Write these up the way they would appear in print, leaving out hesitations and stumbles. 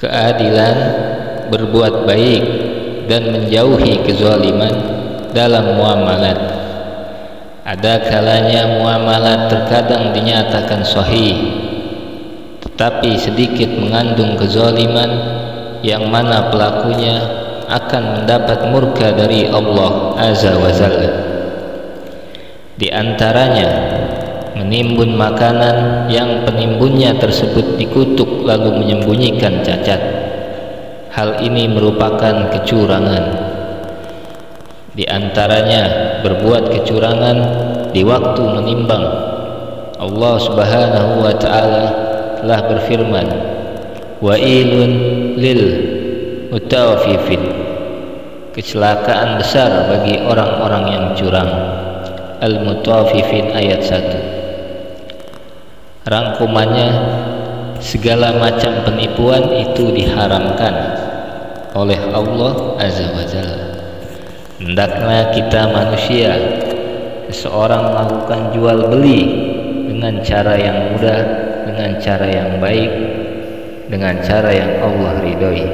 keadilan, berbuat baik, dan menjauhi kezaliman dalam muamalat. Ada kalanya muamalat terkadang dinyatakan sahih, tetapi sedikit mengandung kezaliman yang mana pelakunya akan mendapat murka dari Allah Azza wa Jalla. Di antaranya menimbun makanan yang penimbunnya tersebut dikutuk lalu menyembunyikan cacat. Hal ini merupakan kecurangan. Di antaranya berbuat kecurangan di waktu menimbang. Allah Subhanahu wa taala telah berfirman, "Wailun lil mutawaffifin." Kecelakaan besar bagi orang-orang yang curang. Al-Mutawaffifin ayat 1. Rangkumannya, segala macam penipuan itu diharamkan oleh Allah Azza wa Jalla. Hendaknya kita manusia, seseorang melakukan jual beli dengan cara yang mudah, dengan cara yang baik, dengan cara yang Allah ridhoi.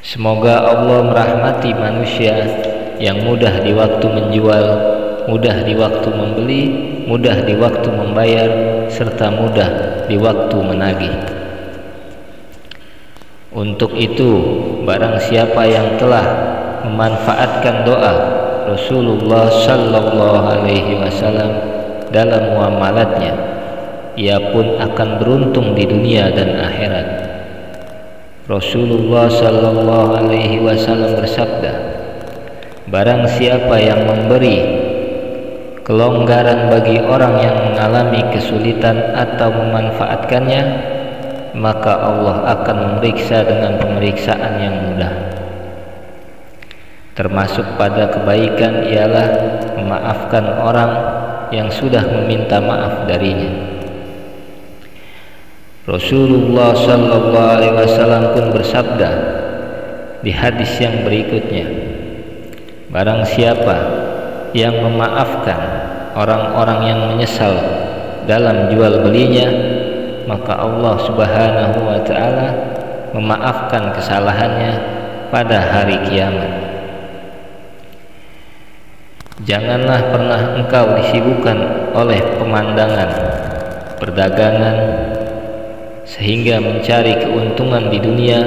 Semoga Allah merahmati manusia yang mudah di waktu menjual, mudah di waktu membeli, mudah di waktu membayar, serta mudah di waktu menagih. Untuk itu, barang siapa yang telah memanfaatkan doa Rasulullah sallallahu alaihi wasallam dalam muamalatnya, ia pun akan beruntung di dunia dan akhirat. Rasulullah sallallahu alaihi wasallam bersabda, barang siapa yang memberi kelonggaran bagi orang yang mengalami kesulitan atau memanfaatkannya, maka Allah akan memeriksa dengan pemeriksaan yang mudah. Termasuk pada kebaikan ialah memaafkan orang yang sudah meminta maaf darinya. Rasulullah sallallahu alaihi wasallam pun bersabda di hadis yang berikutnya, barang siapa yang memaafkan orang-orang yang menyesal dalam jual belinya, maka Allah Subhanahu wa taala memaafkan kesalahannya pada hari kiamat. Janganlah pernah engkau disibukkan oleh pemandangan, perdagangan, sehingga mencari keuntungan di dunia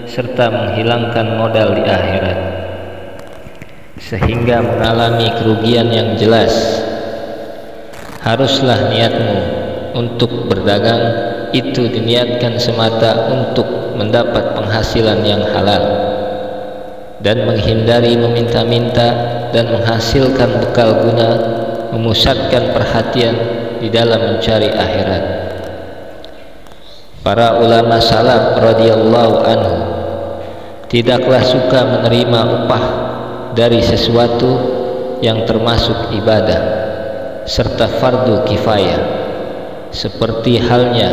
serta menghilangkan modal di akhirat, sehingga mengalami kerugian yang jelas. Haruslah niatmu untuk berdagang itu diniatkan semata untuk mendapat penghasilan yang halal, dan menghindari meminta-minta dan menghasilkan bekal guna memusatkan perhatian di dalam mencari akhirat. Para ulama salaf radhiyallahu anhu tidaklah suka menerima upah dari sesuatu yang termasuk ibadah serta fardu kifayah, seperti halnya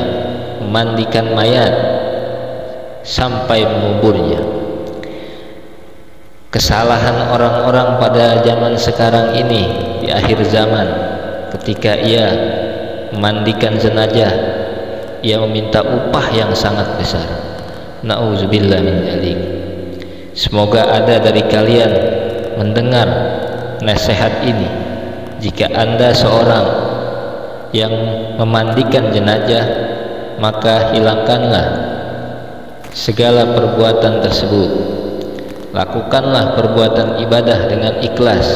memandikan mayat sampai menguburnya. Kesalahan orang-orang pada zaman sekarang ini di akhir zaman, ketika ia memandikan jenazah, ia meminta upah yang sangat besar. Na'udzubillah min dzalik. Semoga ada dari kalian mendengar nasihat ini. Jika Anda seorang yang memandikan jenazah, maka hilangkanlah segala perbuatan tersebut. Lakukanlah perbuatan ibadah dengan ikhlas.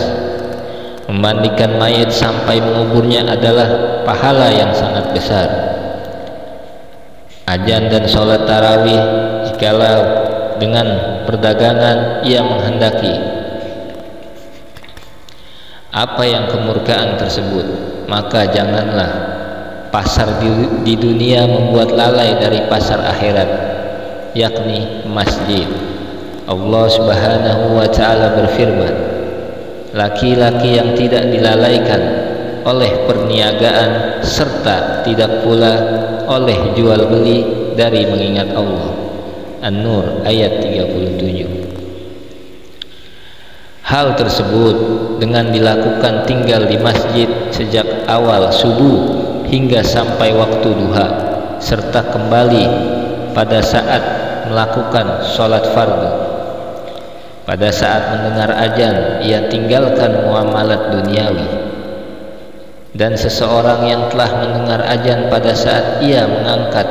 Memandikan mayat sampai menguburnya adalah pahala yang sangat besar. Azan dan sholat tarawih, jikalau dengan perdagangan ia menghendaki apa yang kemurkaan tersebut, maka janganlah pasar di dunia membuat lalai dari pasar akhirat, yakni masjid. Allah Subhanahu wa taala berfirman, laki-laki yang tidak dilalaikan oleh perniagaan serta tidak pula oleh jual beli dari mengingat Allah. An-Nur ayat 37. Hal tersebut dengan dilakukan tinggal di masjid sejak awal subuh hingga sampai waktu duha, serta kembali pada saat melakukan sholat fardu. Pada saat mendengar azan, ia tinggalkan muamalat duniawi. Dan seseorang yang telah mendengar azan pada saat ia mengangkat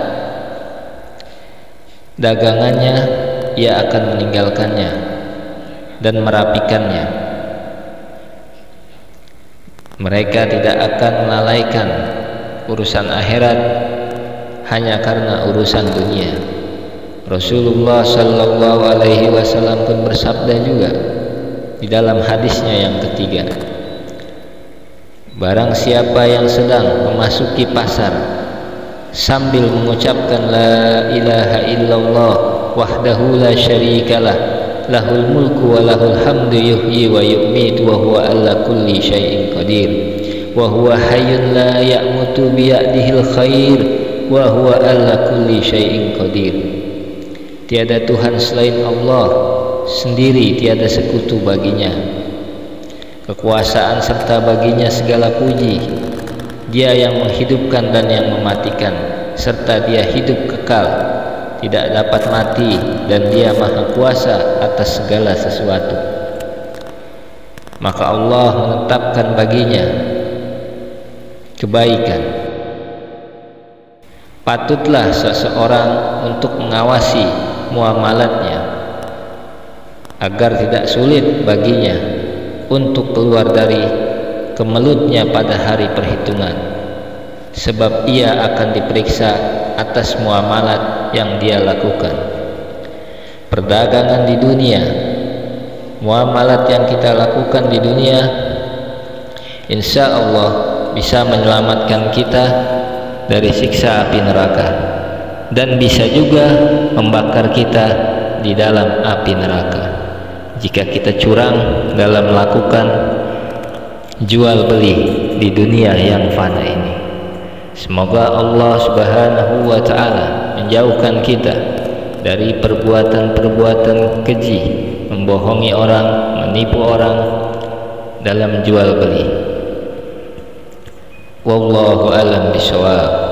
dagangannya, ia akan meninggalkannya dan merapikannya. Mereka tidak akan melalaikan urusan akhirat hanya karena urusan dunia. Rasulullah sallallahu alaihi wasallam pun bersabda juga di dalam hadisnya yang ketiga, barang siapa yang sedang memasuki pasar sambil mengucapkan la ilaha illallah wahdahu la syarikalah lahul mulku wa lahul hamdu yuhyi wa yumiitu wa huwa ala kulli syai'in qadir wa huwa hayyun la ya'mutu bi yadihil khair wa huwa ala kulli syai'in qadir. Tiada Tuhan selain Allah, sendiri tiada sekutu baginya. Kekuasaan serta baginya segala puji. Dia yang menghidupkan dan yang mematikan, serta dia hidup kekal, tidak dapat mati, dan dia maha kuasa atas segala sesuatu. Maka Allah menetapkan baginya kebaikan. Patutlah seseorang untuk mengawasi muamalatnya agar tidak sulit baginya untuk keluar dari kemelutnya pada hari perhitungan, sebab ia akan diperiksa atas muamalat yang dia lakukan. Perdagangan di dunia, muamalat yang kita lakukan di dunia, insya Allah bisa menyelamatkan kita dari siksa api neraka, dan bisa juga membakar kita di dalam api neraka jika kita curang dalam melakukan jual beli di dunia yang fana ini. Semoga Allah Subhanahu wa ta'ala menjauhkan kita dari perbuatan-perbuatan keji, membohongi orang, menipu orang dalam jual beli. Wallahu a'lam bishawab.